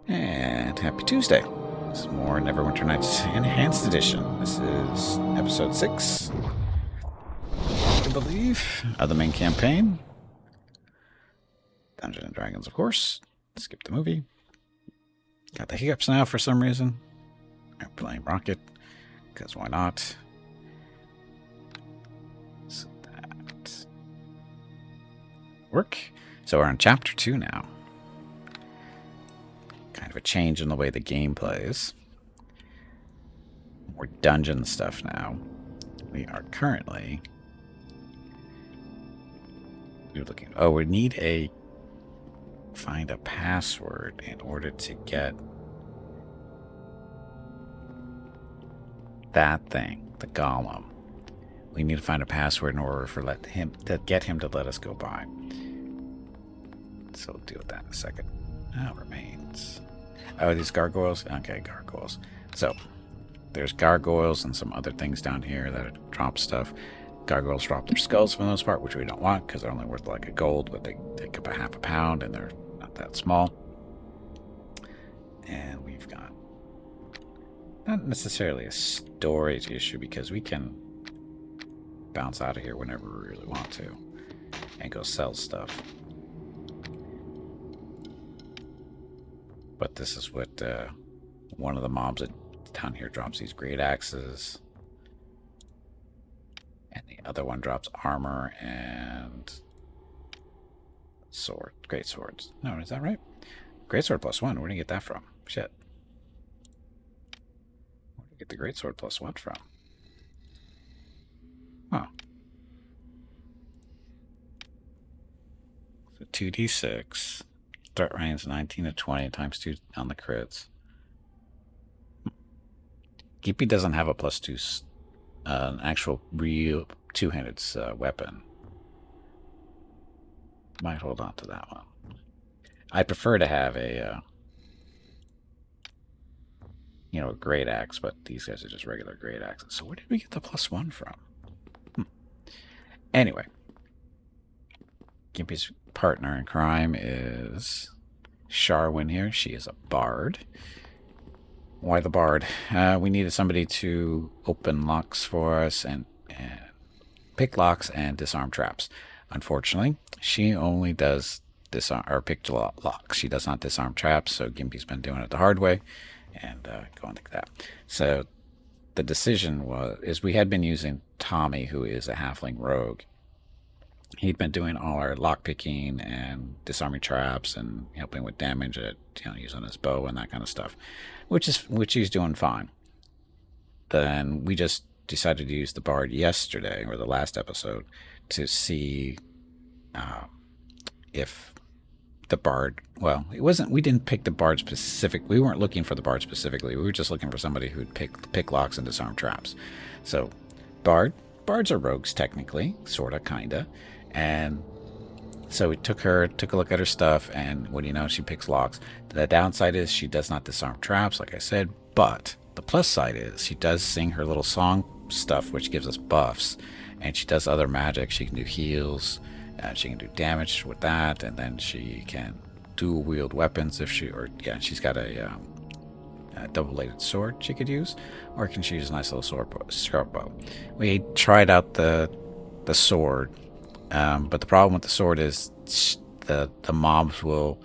And happy Tuesday. This is more Neverwinter Nights Enhanced Edition. This is episode 6, I believe, of the main campaign. Dungeons and Dragons, of course. Skip the movie. Got the hiccups now for some reason. I'm playing Rocket, because why not? So that work. So we're on chapter 2 now. Kind of a change in the way the game plays. More dungeon stuff now. We are currently... We're looking... Oh, we need a... Find a password in order to get... that thing. The golem. We need to find a password in order for get him to let us go by. So we'll deal with that in a second. Now remains... Oh, these gargoyles? Okay, gargoyles. So, there's gargoyles and some other things down here that drop stuff. Gargoyles drop their skulls for the most part, which we don't want because they're only worth like a gold, but they take up a half a pound and they're not that small. And we've got not necessarily a storage issue because we can bounce out of here whenever we really want to and go sell stuff. But this is what one of the mobs down here drops these great axes. And the other one drops armor and sword. Great swords. No, is that right? Great sword +1. Where do you get that from? Shit. Where do you get the great sword +1 from? Huh. So 2d6. Start range 19 to 20 times 2 on the crits. Gimpy doesn't have a +2, an actual real two-handed weapon. Might hold on to that one. I prefer to have a, a great axe, but these guys are just regular great axes. So where did we get the +1 from? Anyway. Gimpy's partner in crime is Sharwin here. She is a bard. Why the bard? We needed somebody to open locks for us and pick locks and disarm traps. Unfortunately, she only does disarm or pick locks. She does not disarm traps, so Gimpy's been doing it the hard way and going like that. So the decision is we had been using Tommy, who is a halfling rogue. He'd been doing all our lockpicking and disarming traps and helping with damage at using his bow and that kind of stuff, which he's doing fine. Then we just decided to use the bard yesterday or the last episode to see if the bard. Well, it wasn't. We didn't pick the bard specific. We weren't looking for the bard specifically. We were just looking for somebody who'd pick locks and disarm traps. So, bards are rogues technically, sorta, kinda. And so we took a look at her stuff, and what do you know, she picks locks. The downside is she does not disarm traps, like I said, but the plus side is she does sing her little song stuff, which gives us buffs, and she does other magic. She can do heals, she can do damage with that, and then she can dual wield weapons if she's got a double-bladed sword she could use, or can she use a nice little short bow. We tried out the sword. But the problem with the sword is the mobs will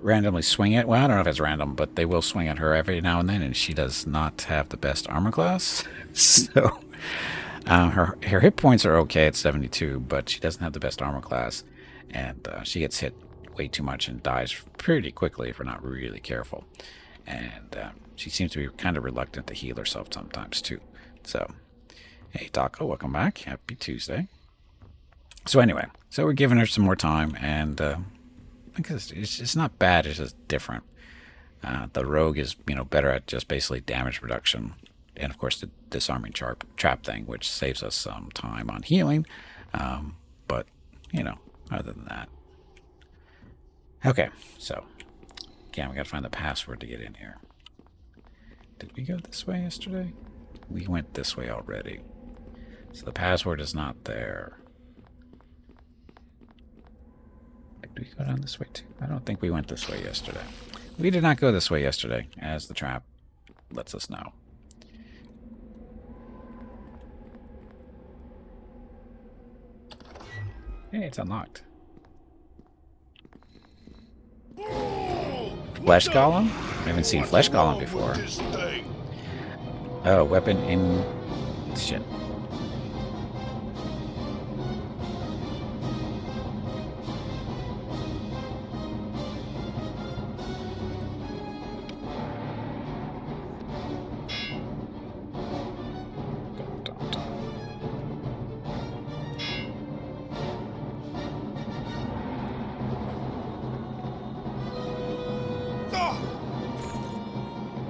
randomly swing it. Well, I don't know if it's random, but they will swing at her every now and then, and she does not have the best armor class. So her hit points are okay at 72, but she doesn't have the best armor class, and she gets hit way too much and dies pretty quickly if we're not really careful. And she seems to be kind of reluctant to heal herself sometimes too. So, hey Taco, welcome back. Happy Tuesday. So anyway, so we're giving her some more time, and because it's not bad, it's just different. The rogue is better at just basically damage reduction, and of course the disarming trap thing, which saves us some time on healing. But other than that, okay. So again, we got to find the password to get in here. Did we go this way yesterday? We went this way already, so the password is not there. Did we go down this way too? I don't think we went this way yesterday. We did not go this way yesterday, as the trap lets us know. Hey, it's unlocked. Flesh Golem? I haven't seen Flesh Golem before. Oh, weapon in... Shit.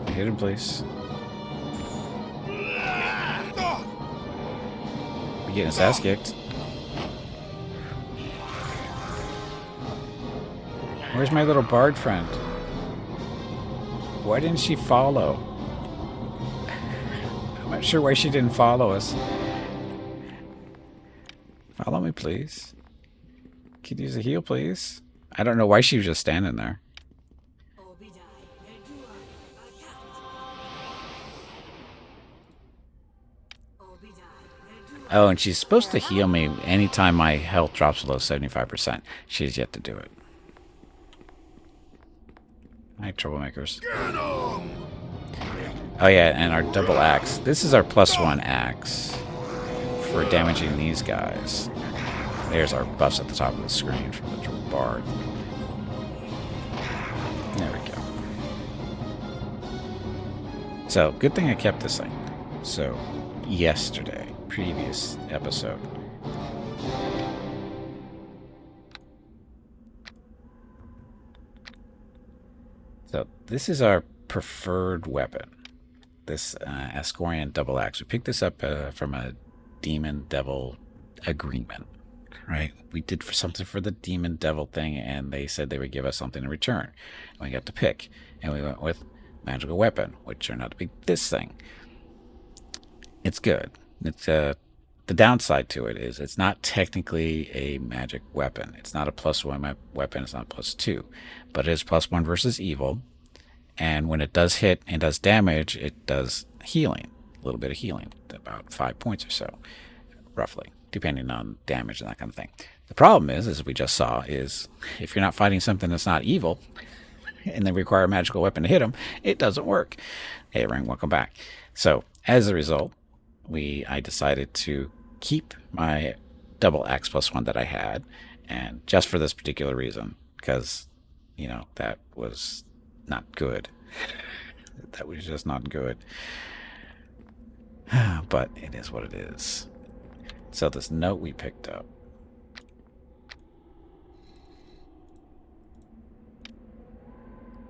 Hit him, please. We're getting his ass kicked. Where's my little bard friend? Why didn't she follow? I'm not sure why she didn't follow us. Follow me, please. Could use a heal, please. I don't know why she was just standing there. Oh, and she's supposed to heal me anytime my health drops below 75%. She's yet to do it. Hi, troublemakers. Oh yeah, and our double axe. This is our +1 axe for damaging these guys. There's our buffs at the top of the screen from the bard. There we go. So, good thing I kept this thing. So, yesterday, previous episode. So, this is our preferred weapon. This Ascorian double axe. We picked this up from a demon devil agreement. Right? We did something for the demon devil thing, and they said they would give us something in return. And we got to pick. And we went with magical weapon, which turned out to be this thing. It's good. It's the downside to it is it's not technically a magic weapon. It's not a +1 weapon. It's not +2, but it is +1 versus evil. And when it does hit and does damage, it does healing, a little bit of healing, about 5 points or so, roughly, depending on damage and that kind of thing. The problem is, as we just saw, is if you're not fighting something that's not evil and they require a magical weapon to hit them, it doesn't work. Hey, Ring, welcome back. So as a result, I decided to keep my double axe +1 that I had, and just for this particular reason, because, you know, that was not good. That was just not good. But it is what it is. So this note we picked up.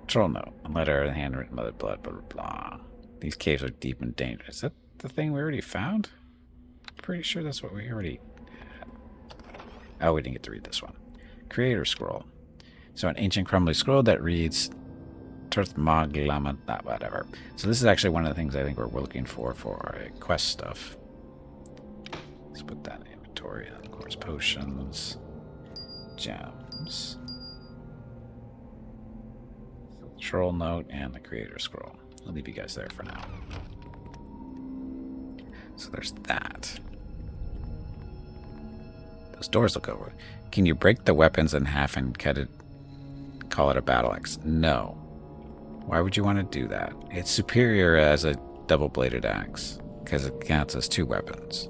Troll note. A letter, handwritten mother blood, blah, blah, blah. These caves are deep and dangerous. Is that the thing we already found? Pretty sure that's what we already had. Oh, we didn't get to read this one. Creator scroll. So an ancient crumbly scroll that reads Turthmaglama, whatever. So this is actually one of the things I think we're looking for our quest stuff. Let's put that in inventory. And of course, potions, gems, so the troll note, and the creator scroll. I'll leave you guys there for now. So there's that. Those doors look over. Can you break the weapons in half and cut it? Call it a battle axe? No. Why would you want to do that? It's superior as a double-bladed axe because it counts as 2 weapons.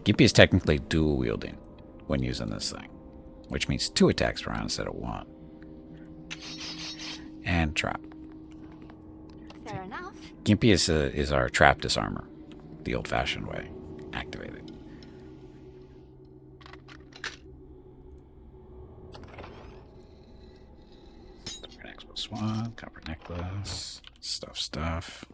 Gimpy is technically dual wielding when using this thing, which means 2 attacks per round instead of 1. And trap. Fair enough. Gimpy is our trap disarmer, the old-fashioned way. Activated. +1, copper necklace, stuff.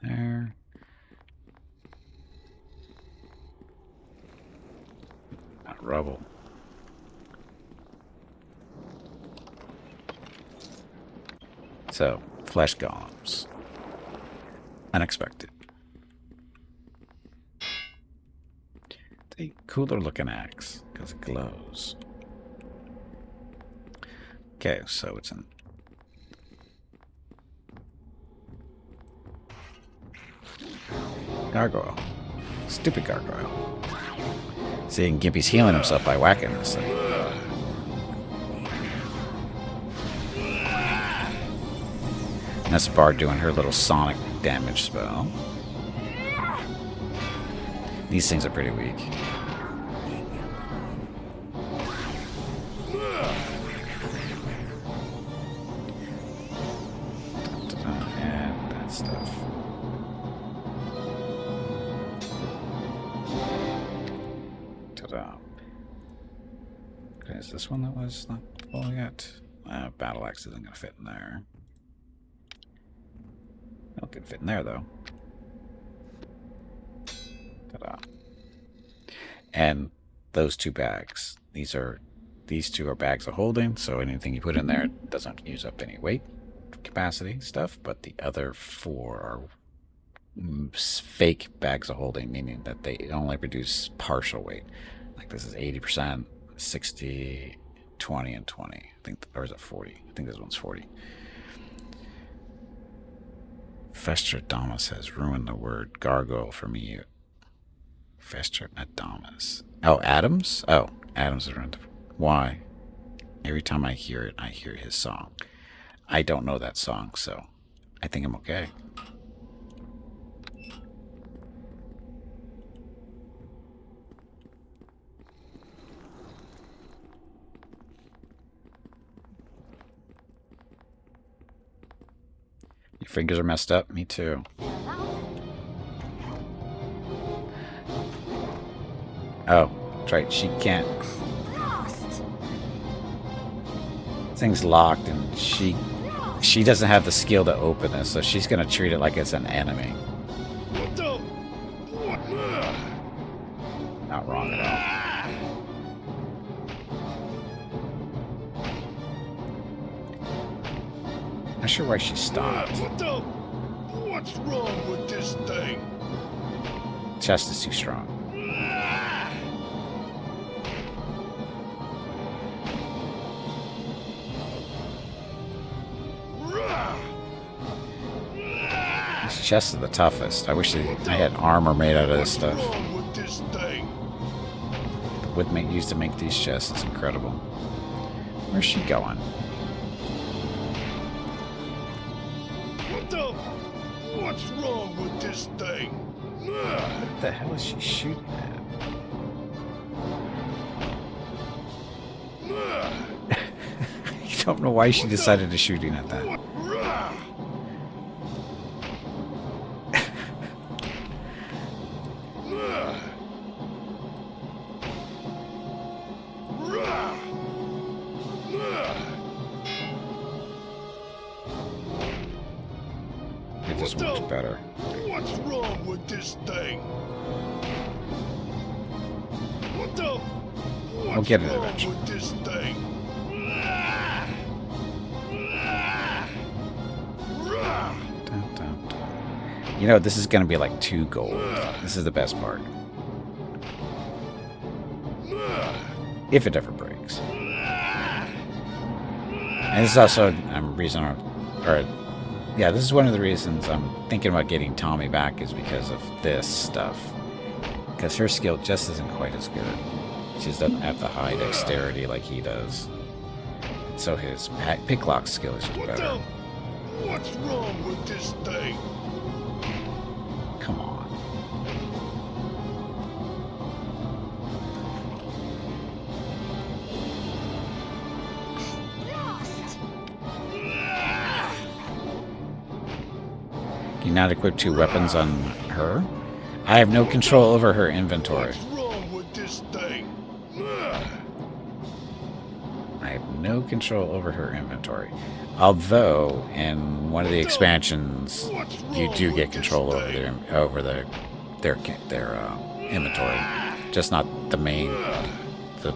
There. Not rubble. So, flesh golems. Unexpected. It's a cooler looking axe because it glows. Okay, so it's in. Gargoyle. Stupid gargoyle. See, Gimpy's healing himself by whacking this thing. And that's Bard doing her little sonic damage spell. These things are pretty weak. And that stuff. Ta-da. Okay, is this one that was not full yet? Battle axe isn't going to fit in there. It could fit in there, though. Ta-da. And those two bags. These two are bags of holding, so anything you put in there doesn't use up any weight capacity stuff, but the other four are fake bags of holding, meaning that they only produce partial weight. Like this is 80%, 60, 20, and 20. I think, or is it 40? I think this one's 40. Festradamus has ruined the word gargoyle for me. Festradamus. Oh, Adams? Oh, Adams has ruined the... Why? Every time I hear it, I hear his song. I don't know that song, so I think I'm okay. Your fingers are messed up? Me too. Oh, that's right. She can't. Thing's locked, and she doesn't have the skill to open this, so she's gonna treat it like it's an enemy. Not wrong at all. Not sure why she stopped. What's wrong with this thing? Chest is too strong. This chest is the toughest. I wish I had armor made out of this stuff. The wood used to make these chests is incredible. Where's she going? What's wrong with this thing? What the hell is she shooting at? I don't know why she decided to shooting at that. It just works better. What's wrong with this thing? We'll get it eventually. With this thing? Dun, dun, dun. You know, this is going to be like 2 gold. This is the best part. If it ever breaks. And this is also a reason, yeah, this is one of the reasons I'm thinking about getting Tommy back, is because of this stuff. Because her skill just isn't quite as good. She just doesn't have the high dexterity like he does. So his picklock skill is just better. What's wrong with this thing? Come on. Can you not equip 2 weapons on her? I have no control over her inventory. What's wrong with this thing? I have no control over her inventory. Although, in one of the expansions, you do get control over their inventory. Just not the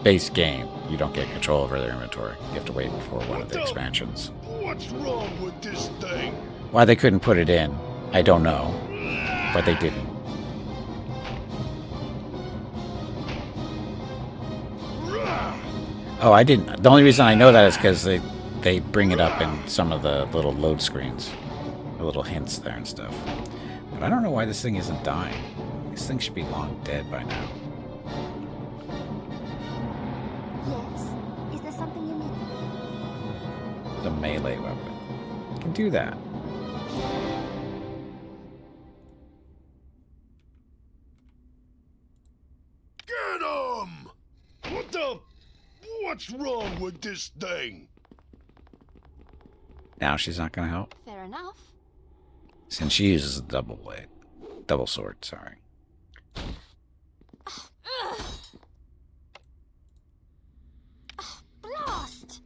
base game. You don't get control over their inventory. You have to wait for one of the expansions. What's wrong with this thing? Why they couldn't put it in, I don't know. But they didn't. Oh, I didn't. The only reason I know that is because they bring it up in some of the little load screens. The little hints there and stuff. But I don't know why this thing isn't dying. This thing should be long dead by now. Yes. Is there something you need? It's a melee weapon. You can do that. Get 'em! What the? What's wrong with this thing? Now she's not going to help. Fair enough. Since she uses a double blade. Double sword, sorry. Blast!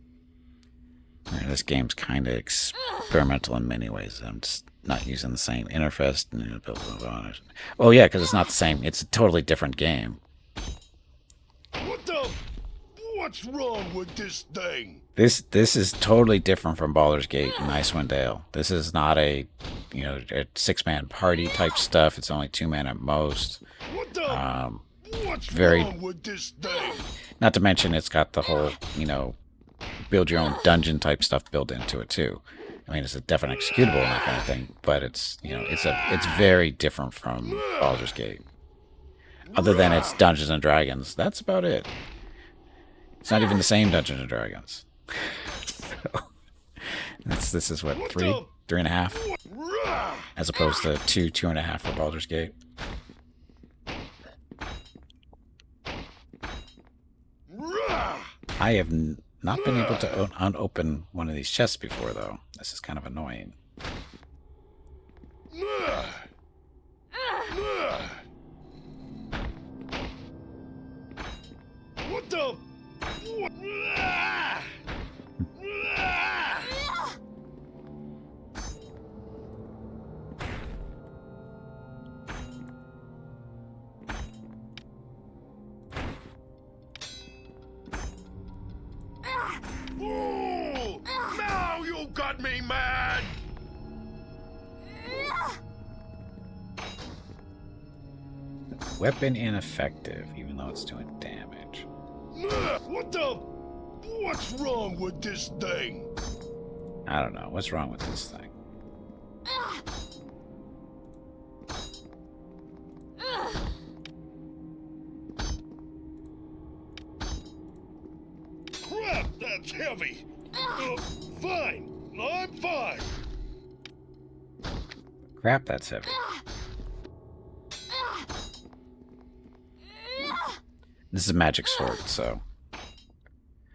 Yeah, this game's kind of experimental in many ways. I'm just not using the same interface. Oh yeah, because it's not the same. It's a totally different game. What the? What's wrong with this thing? This is totally different from Baldur's Gate and Icewind Dale. This is not a a 6-man party type stuff. It's only 2-man at most. What the? What's very- wrong with this thing? Not to mention it's got the whole build your own dungeon type stuff built into it too. I mean, it's a definite executable and that kind of thing, but it's it's very different from Baldur's Gate. Other than it's Dungeons and Dragons, that's about it. It's not even the same Dungeons and Dragons. So, this is what, 3.5, as opposed to 2.5 for Baldur's Gate. I have not been able to unopen one of these chests before, though. This is kind of annoying. What the? What? Ooh, now you got me mad! Weapon ineffective, even though it's doing damage. What the? What's wrong with this thing? I don't know. What's wrong with this thing? Crap, that's heavy. Fine, I'm fine. Crap, that's heavy. This is a magic sword, so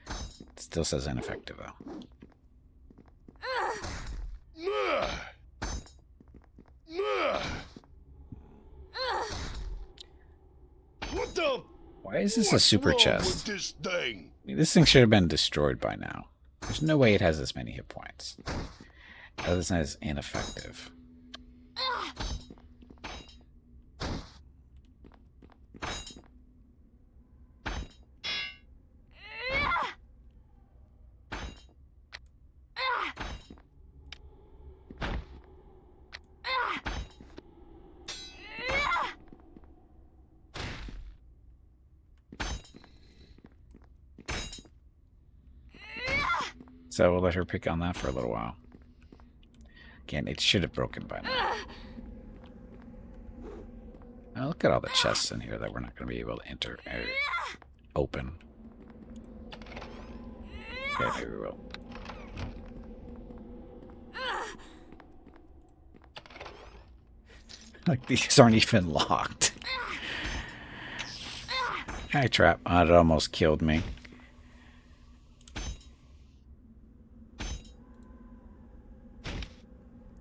it still says ineffective, though. What the? Why is this a super What's wrong chest? with this thing? I mean, this thing should have been destroyed by now. There's no way it has this many hit points. Other than it's ineffective. So we'll let her pick on that for a little while. Again, it should have broken by now. Now look at all the chests in here that we're not going to be able to enter or open. Okay, maybe we will. Like, these aren't even locked. Hi, trap. Oh, it almost killed me.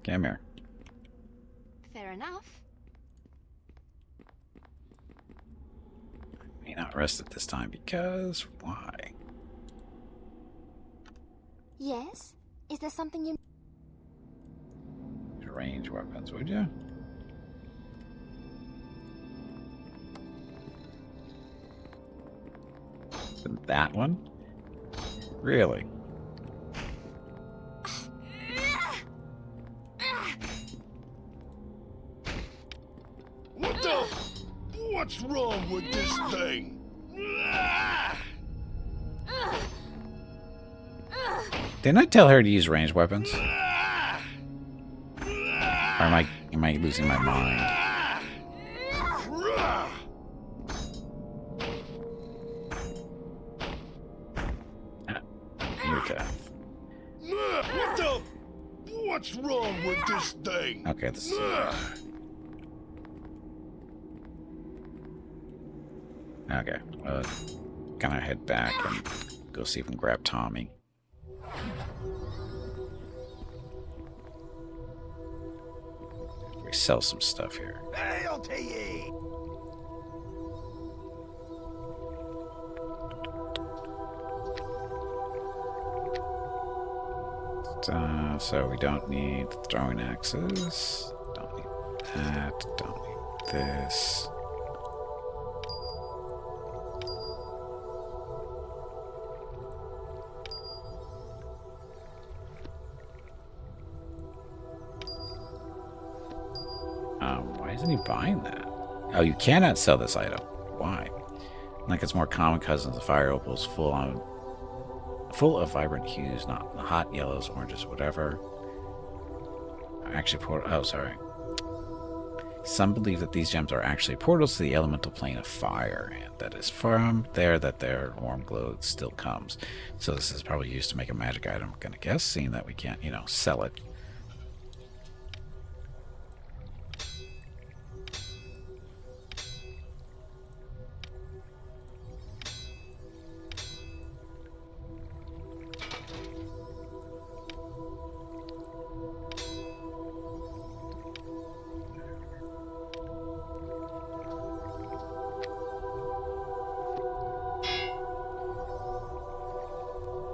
Come here. Fair enough. May not rest it this time because why? Yes? Is there something you... Range weapons, would you? That one? Really? What's wrong with this thing? Ah! Didn't I tell her to use ranged weapons? Or Ah! am I losing my mind? Rah! Your death. What the? What's wrong with this thing? Okay, this is... Okay, gonna head back and go see if we can grab Tommy. We sell some stuff here. Hail to ye! So we don't need throwing axes. Don't need that. Don't need this. Why isn't he buying that? Oh, you cannot sell this item. Why? Like it's more common cousins of fire opals full of vibrant hues, not hot yellows, oranges, whatever. Actually, oh, sorry. Some believe that these gems are actually portals to the elemental plane of fire, and that is from there that their warm glow still comes. So this is probably used to make a magic item, I'm gonna guess, seeing that we can't, you know, sell it.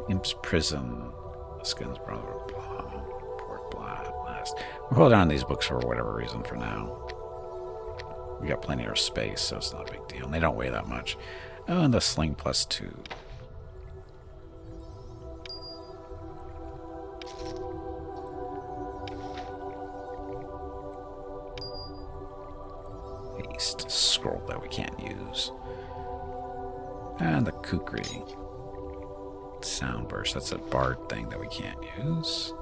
Imp's Prison, Skin's Brother, Port Blast. We're holding on to these books for whatever reason for now. We got plenty of space, so it's not a big deal. And they don't weigh that much. Oh, and the Sling +2. Haste scroll that we can't use. And the Kukri. Sound burst. That's a bard thing that we can't use.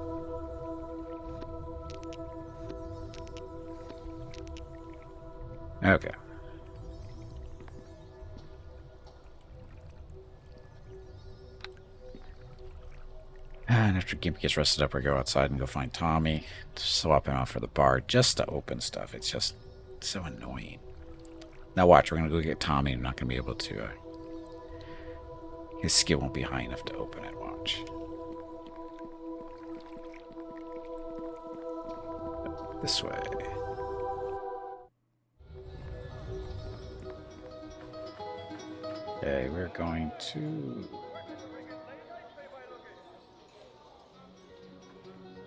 Okay. And after Gimp gets rested up, we go outside and go find Tommy to swap him out for the bard just to open stuff. It's just so annoying. Now watch, we're going to go get Tommy. I'm not going to be able to... his skill won't be high enough to open it. Watch. This way. Okay, we're going to...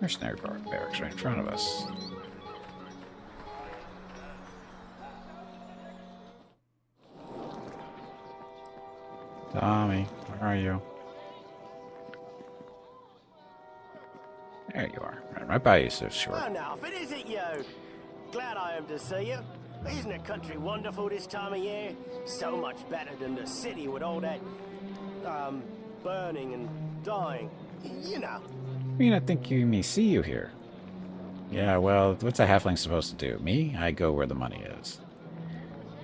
Mercenary barracks right in front of us. Tommy, where are you? There you are. Right by you, so short. Oh, now, if it isn't you! Glad I am to see you. Isn't the country wonderful this time of year? So much better than the city with all that, burning and dying. You know. I mean, I think you may see you here. Yeah, well, what's a halfling supposed to do? Me? I go where the money is.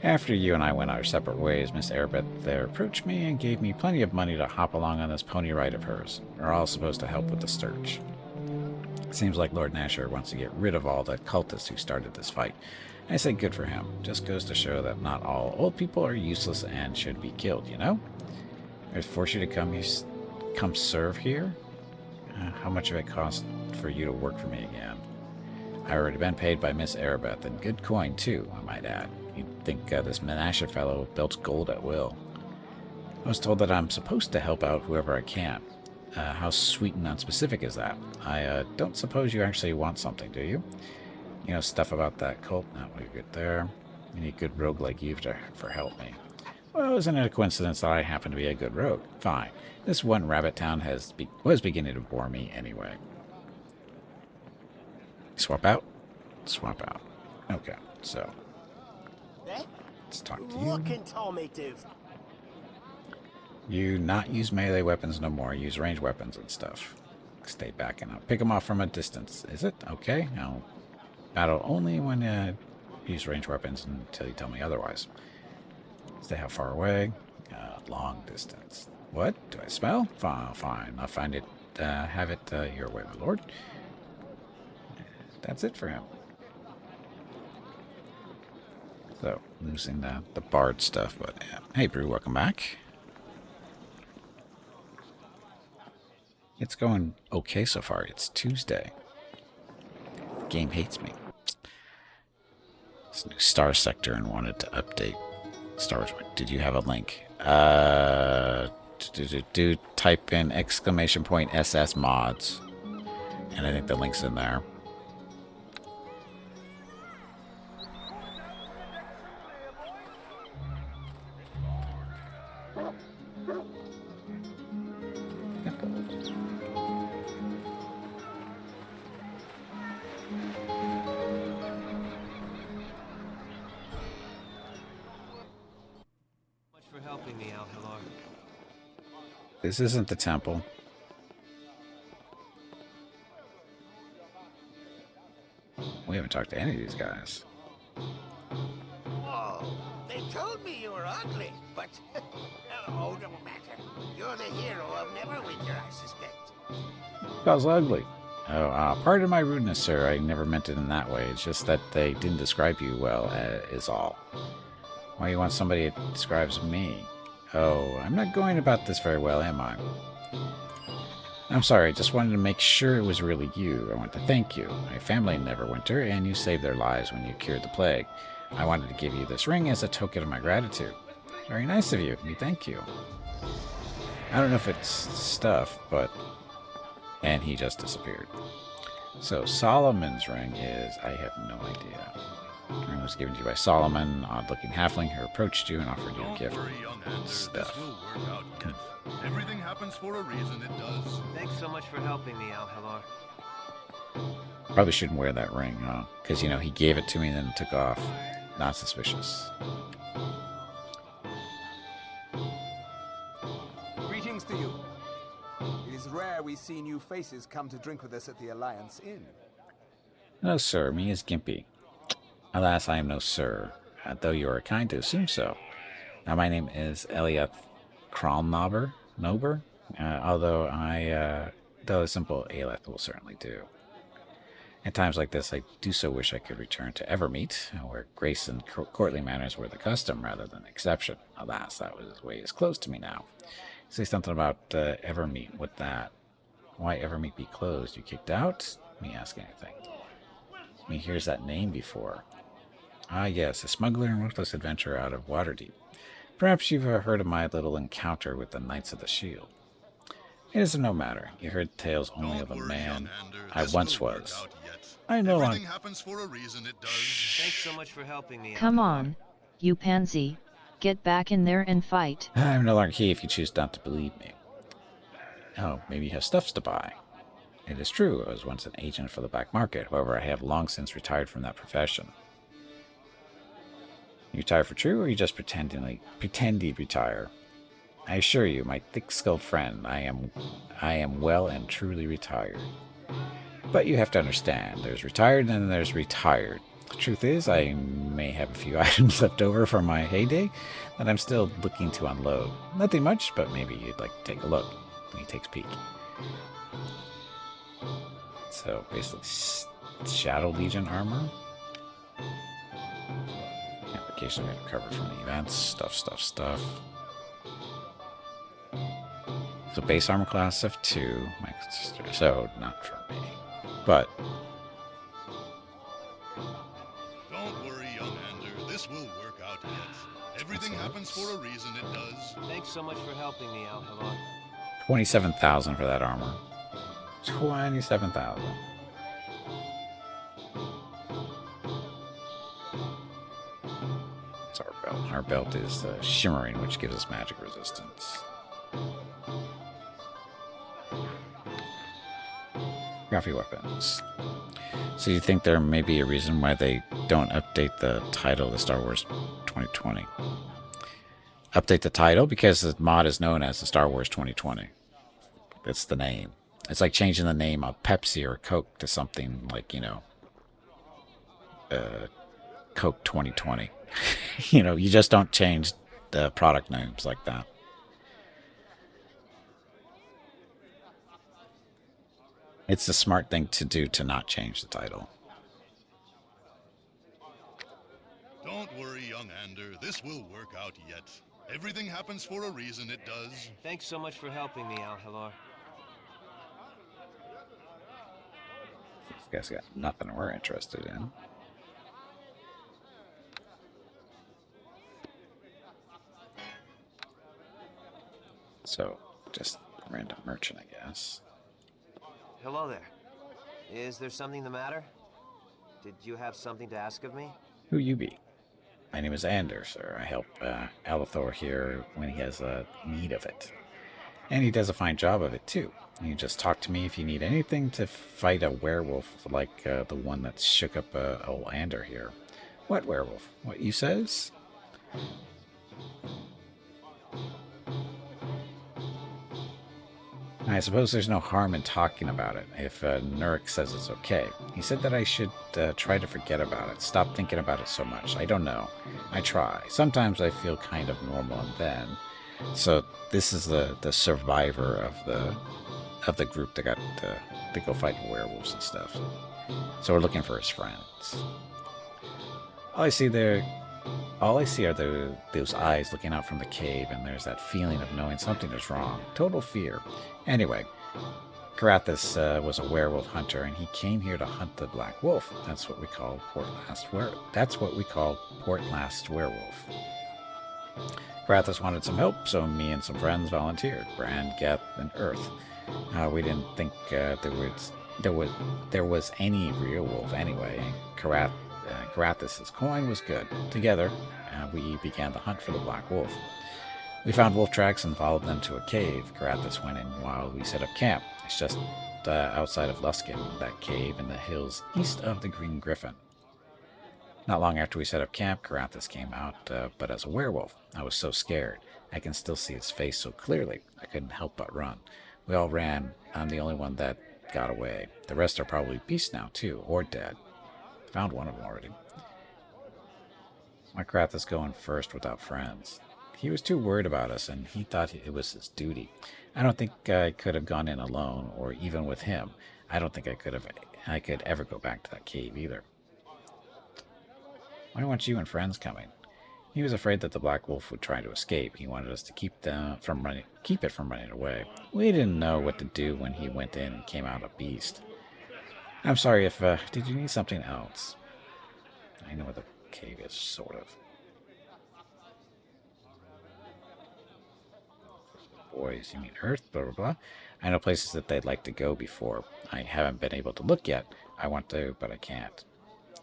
After you and I went our separate ways, Miss Erebeth there approached me and gave me plenty of money to hop along on this pony ride of hers. We're all supposed to help with the search. Seems like Lord Nasher wants to get rid of all the cultists who started this fight. I say good for him. Just goes to show that not all old people are useless and should be killed, you know? I'd force you to come serve here? How much of it cost for you to work for me again? I've already been paid by Miss Erebeth, and good coin too, I might add. You'd think this Menashe fellow belts gold at will. I was told that I'm supposed to help out whoever I can. How sweet and unspecific is that? I don't suppose you actually want something, do you? You know, stuff about that cult? No, we're good there. You need a good rogue like you for help me. Well, isn't it a coincidence that I happen to be a good rogue? Fine. This one rabbit town was beginning to bore me anyway. Swap out? Swap out. Okay, so... Eh? Let's talk to What you. can Tommy do? You not use melee weapons no more. Use ranged weapons and stuff. Stay back and I'll pick them off from a distance. Is it? Okay. I'll battle only when use ranged weapons until you tell me otherwise. Stay how far away? Long distance. What? Do I smell? Fine. I'll find it. Have it your way, my lord. That's it for him. So, losing the bard stuff, but yeah. Hey, Brew, welcome back. It's going okay so far. It's Tuesday. The game hates me. It's a new Star Sector and wanted to update. Star Wars. Did you have a link? Type in !SS mods. And I think the link's in there. For helping me out, Halor. This isn't the temple. We haven't talked to any of these guys. Oh, they told me you were ugly, but oh, no matter. You're the hero of Neverwinter, I suspect. Guys ugly. Oh, pardon my rudeness, sir. I never meant it in that way. It's just that they didn't describe you well, is all. Why you want somebody that describes me? Oh, I'm not going about this very well, am I? I'm sorry, I just wanted to make sure it was really you. I want to thank you. My family in Neverwinter, and you saved their lives when you cured the plague. I wanted to give you this ring as a token of my gratitude. Very nice of you. Thank you. I don't know if it's stuff, but... And he just disappeared. So, Solomon's ring is... I have no idea. The ring was given to you by Solomon, odd-looking halfling who approached you and offered you a gift. Don't worry, young Ander. Stuff. This will work out yet. Everything happens for a reason, it does. Thanks so much for helping me out, Halor. Probably shouldn't wear that ring, huh? Because, you know, he gave it to me and then took off. Not suspicious. Greetings to you. It is rare we see new faces come to drink with us at the Alliance Inn. No, sir. Me is Gimpy. Alas, I am no sir, though you are kind to assume so. Now, my name is Eliath Kralnober, though a simple Aeleth will certainly do. At times like this, I do so wish I could return to Evermeet, where grace and courtly manners were the custom rather than the exception. Alas, that was way as close to me now. Say something about Evermeet with that. Why Evermeet be closed? You kicked out? Me ask anything. Me hears that name before. Ah, yes, a smuggler and ruthless adventurer out of Waterdeep. Perhaps you've heard of my little encounter with the Knights of the Shield. It is of no matter. You heard tales only Don't of a worry, man young Ander. I This once will work was. out yet. I no Everything longer... happens for a reason, it does. Thanks so much for helping me out. Come Halor. on, you pansy. Get back in there and fight. I'm no longer he if you choose not to believe me. Oh, maybe you have stuffs to buy. It is true, I was once an agent for the black market. However, I have long since retired from that profession. You retire for true, or you just pretend you retire? I assure you, my thick-skulled friend, I am well and truly retired. But you have to understand, there's retired and then there's retired. The truth is, I may have a few items left over from my heyday that I'm still looking to unload. Nothing much, but maybe you'd like to take a look. And he takes a peek. So, basically, Shadow Legion armor. Application recovered from the events. Stuff. So, base armor class of 2. My sister. So, not for me. But, Don't worry, young Ander. This will work out yet. Everything happens for a reason, it does. Thanks so much for helping me out, Halor. 27,000 for that armor. 27,000. It's our belt. Our belt is shimmering, which gives us magic resistance. Graphy weapons. So you think there may be a reason why they don't update the title of the Star Wars 2020. Update the title because the mod is known as the Star Wars 2020. That's the name. It's like changing the name of Pepsi or Coke to something like, Coke 2020. You just don't change the product names like that. It's the smart thing to do to not change the title. Don't worry, young Ander. This will work out yet. Everything happens for a reason, it does. Thanks so much for helping me, Al-Halar. These guys got nothing we're interested in. So, just random merchant, I guess. Hello there. Is there something the matter? Did you have something to ask of me? Who you be? My name is Ander, sir. I help Alethor here when he has need of it. And he does a fine job of it, too. You just talk to me if you need anything to fight a werewolf like the one that shook up old Ander here. What werewolf? What you says? I suppose there's no harm in talking about it if Nurik says it's okay. He said that I should try to forget about it, stop thinking about it so much. I don't know. I try. Sometimes I feel kind of normal, and then. So this is the survivor of the group that got to go fight werewolves and stuff. So we're looking for his friends. All I see are those eyes looking out from the cave, and there's that feeling of knowing something is wrong. Total fear. Anyway, Karathis was a werewolf hunter, and he came here to hunt the Black Wolf. That's what we call Port Last Werewolf. Karathis wanted some help, so me and some friends volunteered. Brand, Geth, and Earth. We didn't think there was any real wolf anyway. Karathis' coin was good. Together, we began the hunt for the Black Wolf. We found wolf tracks and followed them to a cave. Karathis went in while we set up camp. It's just outside of Luskin, that cave in the hills east of the Green Griffin. Not long after we set up camp, Karathis came out, but as a werewolf. I was so scared. I can still see his face so clearly. I couldn't help but run. We all ran. I'm the only one that got away. The rest are probably beasts now, too, or dead. Found one of them already. Why Karathis going first without friends? He was too worried about us, and he thought it was his duty. I don't think I could have gone in alone, or even with him. I don't think I could ever go back to that cave either. Why weren't you and friends coming? He was afraid that the Black Wolf would try to escape. He wanted us to keep it from running away. We didn't know what to do when he went in and came out a beast. I'm sorry if, did you need something else? I know where the cave is, sort of. Boys, you mean Earth, blah, blah, blah. I know places that they'd like to go before. I haven't been able to look yet. I want to, but I can't.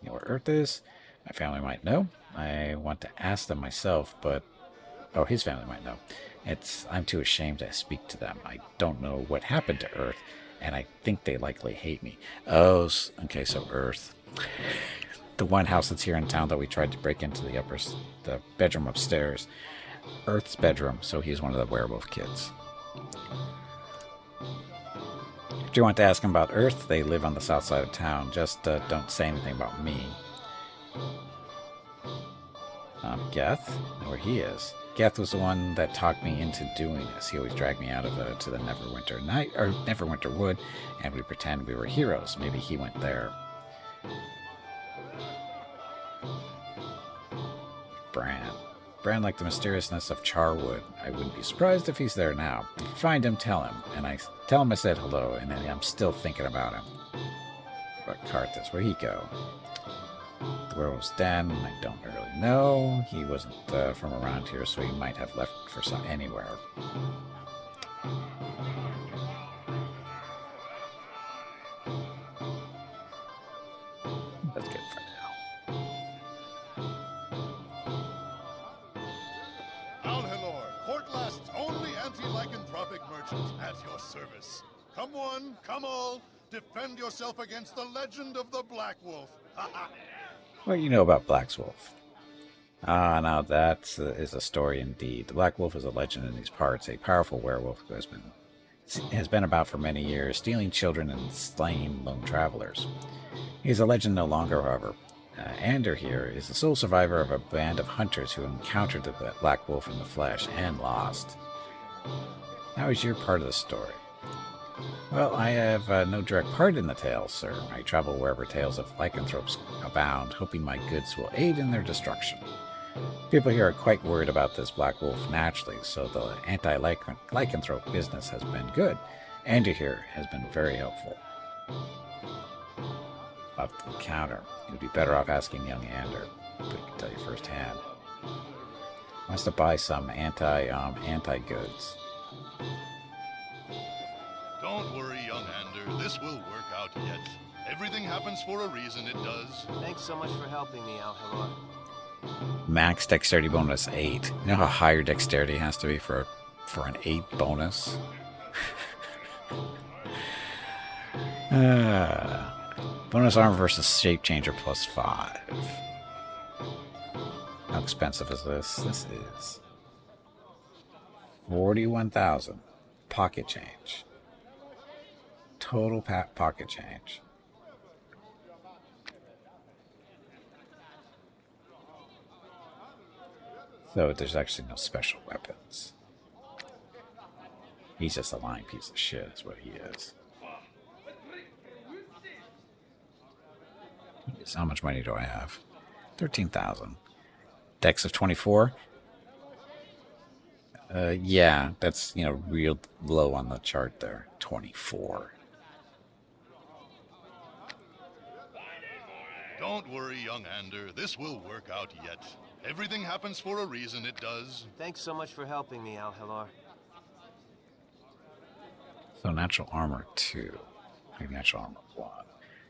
You know where Earth is? My family might know. I want to ask them myself, but... Oh, his family might know. I'm too ashamed to speak to them. I don't know what happened to Earth, and I think they likely hate me. Oh, okay, so Earth. The one house that's here in town that we tried to break into the bedroom upstairs. Earth's bedroom, so he's one of the werewolf kids. If you want to ask him about Earth, they live on the south side of town. Just don't say anything about me. Geth, where he is. Geth was the one that talked me into doing this. He always dragged me out of to the Neverwinter night or Neverwinter Wood, and we pretend we were heroes. Maybe he went there. Bran like the mysteriousness of Charwood. I wouldn't be surprised if he's there now. If you find him, tell him. And I tell him I said hello, and then I'm still thinking about him. But Karthus, where'd he go? The werewolf's den, I don't really know. He wasn't from around here, so he might have left for anywhere. That's good for now. Al-Halar, Portlast's only anti-lycanthropic merchant at your service. Come one, come all, defend yourself against the legend of the Black Wolf. What do you know about Black Wolf? Ah, now that is a story indeed. The Black Wolf is a legend in these parts, a powerful werewolf who has been about for many years, stealing children and slaying lone travelers. He is a legend no longer, however. Ander here is the sole survivor of a band of hunters who encountered the Black Wolf in the flesh and lost. How is your part of the story? Well, I have no direct part in the tale, sir. I travel wherever tales of lycanthropes abound, hoping my goods will aid in their destruction. People here are quite worried about this Black Wolf naturally, so the anti-lycanthrope business has been good. Ander here has been very helpful. About the encounter, you'd be better off asking young Ander, but he can tell you firsthand. Wants to buy some anti-goods. Don't worry, young Ander. This will work out yet. Everything happens for a reason, it does. Thanks so much for helping me, Al-Halor. Max dexterity bonus 8. You know how high your dexterity has to be for an 8 bonus? Bonus armor versus shape changer plus 5. How expensive is this? This is 41,000 pocket change. Total pocket change. So there's actually no special weapons. He's just a lying piece of shit is what he is. How much money do I have? 13,000. Dex of 24? Yeah, that's, real low on the chart there. 24. Don't worry, young Ander. This will work out yet. Everything happens for a reason, it does. Thanks so much for helping me, Al-Halor. So natural armor 2. Maybe natural armor 1.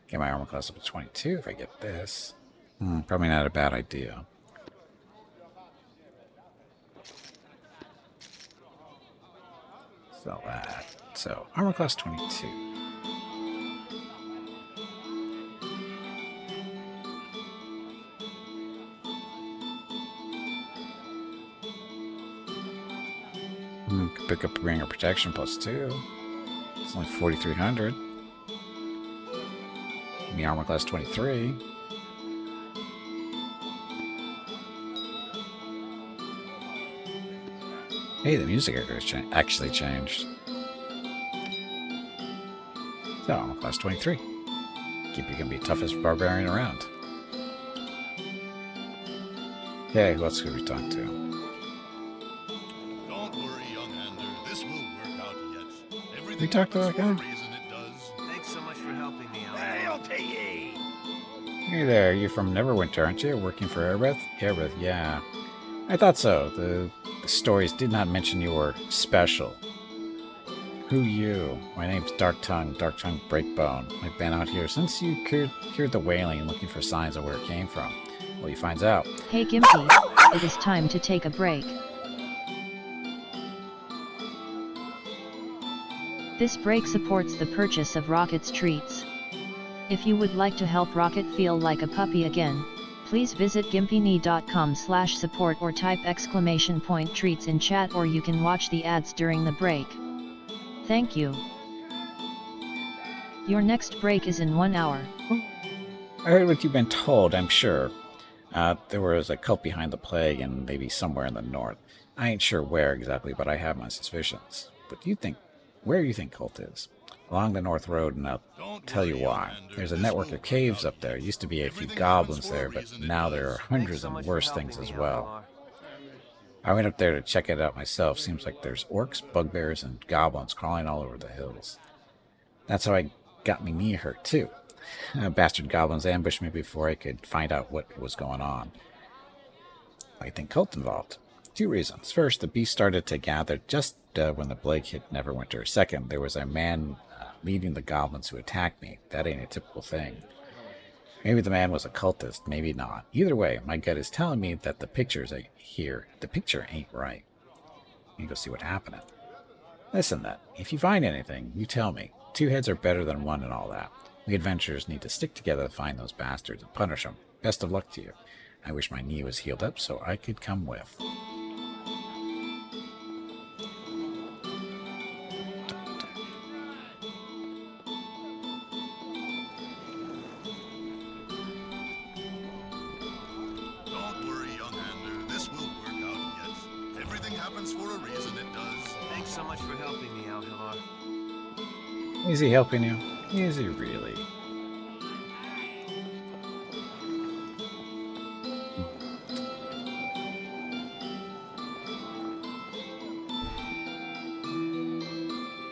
Get my armor class up to 22 if I get this. Probably not a bad idea. Sell that. So, armor class 22. Could pick up Ringer Protection plus 2. It's only 4,300. Give me armor class 23. Hey, the music has actually changed. So, armor class 23. Keep you gonna be toughest barbarian around. Okay, who else could we talk to? We talked to that guy? Thanks so much for helping me, Hey there, you're from Neverwinter, aren't you? Working for Airbreath? Airbreath, yeah. I thought so. The stories did not mention you were special. Who you? My name's Dark-Tongue Breakbone. I've been out here since you cured the Wailing, looking for signs of where it came from. Well, he finds out. Hey Gimpy, it is time to take a break. This break supports the purchase of Rocket's treats. If you would like to help Rocket feel like a puppy again, please visit gimpyknee.com/support or type !treats in chat, or you can watch the ads during the break. Thank you. Your next break is in 1 hour. I heard what you've been told, I'm sure. There was a cult behind the plague and maybe somewhere in the north. I ain't sure where exactly, but I have my suspicions. But where you think cult is? Along the North Road, and I'll tell you why. There's a network of caves up there. Used to be a few goblins there, but now there are hundreds and worse things as well. I went up there to check it out myself. Seems like there's orcs, bugbears, and goblins crawling all over the hills. That's how I got me knee hurt, too. Bastard goblins ambushed me before I could find out what was going on. I think cult involved. 2 reasons. First, the beast started to gather just when the plague hit Neverwinter. Second, there was a man leading the goblins who attacked me. That ain't a typical thing. Maybe the man was a cultist, maybe not. Either way, my gut is telling me that the picture ain't right. You go see what happened. Listen, then, if you find anything, you tell me. 2 heads are better than 1 and all that. We adventurers need to stick together to find those bastards and punish them. Best of luck to you. I wish my knee was healed up so I could come with. Don't worry, young Hander. This will work out yet. Everything happens for a reason, it does. Thanks so much for helping me out, Hallar. Is he helping you? Is he really?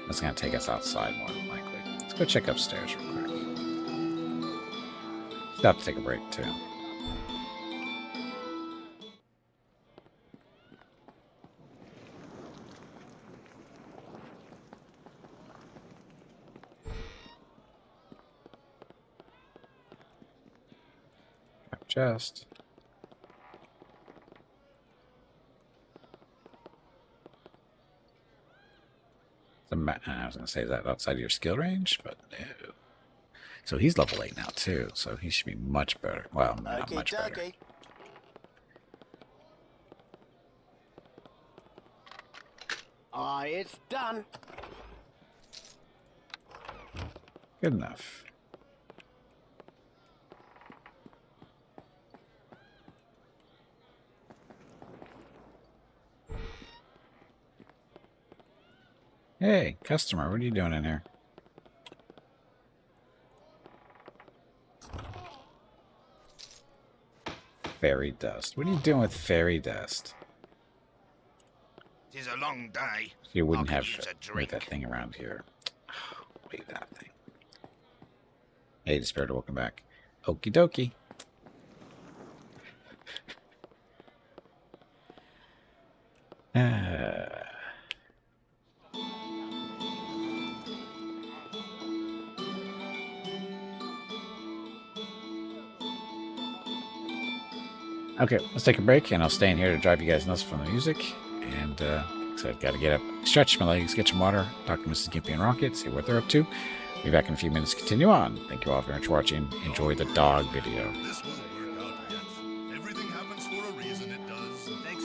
That's going to take us outside more than likely. Let's go check upstairs real quick. Stop to take a break, too. Chest. I was going to say that outside of your skill range, but no. So he's level 8 now, too, so he should be much better. Well, not much better. It's done. Good enough. Hey, customer, what are you doing in here? Fairy dust. What are you doing with fairy dust? Tis a long day. You wouldn't I have could use a wait drink. that thing around here. Wait that thing. Hey, the spirit, welcome back. Okie dokie. Okay, let's take a break, and I'll stay in here to drive you guys nuts from the music. And so I've got to get up, stretch my legs, get some water, talk to Mrs. Gimpy and Rocket, see what they're up to. Be back in a few minutes to continue on. Thank you all very much for watching. Enjoy the dog video. This will